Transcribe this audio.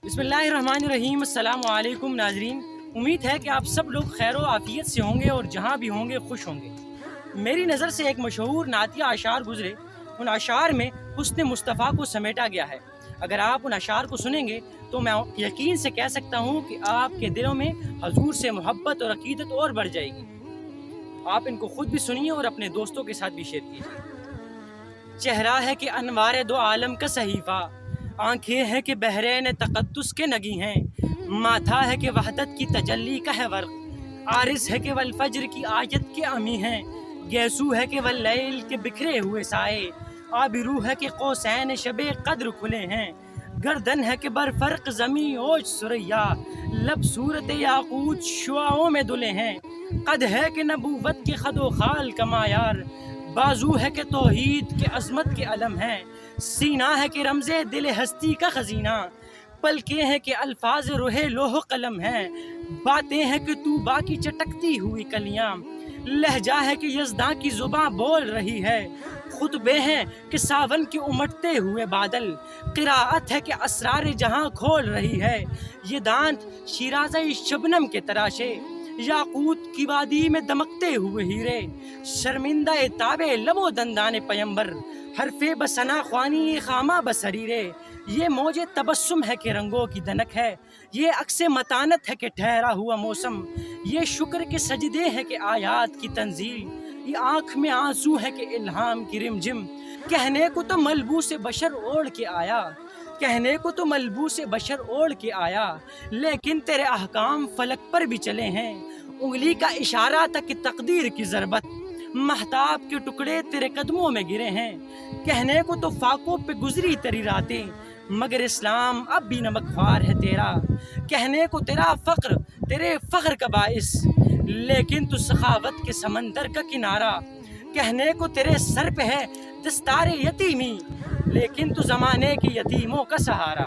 बिस्मिल्लाहिर्रहमानिर्रहीम। अस्सलाम वालेकुम नाजरीन। उम्मीद है कि आप सब लोग खैर व आफियत से होंगे और जहाँ भी होंगे खुश होंगे। मेरी नज़र से एक मशहूर नातिया अशार गुजरे। उन अशार में हुस्न मुस्तफ़ा को समेटा गया है। अगर आप उन अशार को सुनेंगे तो मैं यकीन से कह सकता हूँ कि आपके दिलों में हजूर से मोहब्बत और अकीदत और बढ़ जाएगी। आप इनको खुद भी सुनिए और अपने दोस्तों के साथ भी शेयर कीजिए। चेहरा है कि अनवार दो आलम का सहीफ़ा, आंखें हैं कि बहरैन तक़द्दुस के नगी हैं, माथा है कि वहदत की तजल्ली का है वर्क, आरिस है कि वल फज्र की आयत के अमी हैं, गैसू है कि वल लैल के बिखरे हुए साए, आबिरू है कि कौसैन शबे कद्र खुले हैं, गर्दन है कि बरफर्क ज़मी ओज सुरैया, लब सूरत याकूत शुआओं में दुले हैं, कद है कि नबूवत के खदो खाल का मायार, बाजू है कि तौहीद के अज़मत के अलम हैं, सीना है कि रमज़े दिल हस्ती का खजीना, पलकें हैं कि अल्फाज रोहे लोह कलम हैं, बातें हैं कि तू बाकी चटकती हुई कलियां, लहजा है कि यज़दां की ज़ुबां बोल रही है, खुतबे हैं कि सावन के उमटते हुए बादल, क़िराअत है कि असरार जहां खोल रही है, ये दांत शिराज़े शबनम के तराशे, याकूत की वादी में दमकते हुए हीरे, शर्मिंदा ताबे लबो दंदाने पयंबर, हरफे बसना ख्वानी खामा बसरीरे, ये मौजे तबस्सुम है कि रंगों की दनक है, ये अक्से मतानत है कि ठहरा हुआ मौसम, ये शुक्र के सजदे है कि आयात की तंजील, ये आँख में आंसू है कि इल्हाम की रिमझिम, कहने को तो मलबूस बशर ओढ़ के आया, कहने को तो मलबूस बशर ओढ़ के आया, लेकिन तेरे अहकाम फलक पर भी चले हैं, उंगली का इशारा तक कि तकदीर की ज़रबत, महताब के टुकड़े तेरे कदमों में गिरे हैं, कहने को तो फाकों पे गुजरी तेरी रातें, मगर इस्लाम अब भी नमकख्वार है तेरा, कहने को तेरा फ़क्र तेरे फ़ख्र का बाइस, लेकिन तू सखावत के समंदर का किनारा, कहने को तेरे सर पे है दस्तारे यतीमी, लेकिन तू ज़माने के यतीमों का सहारा।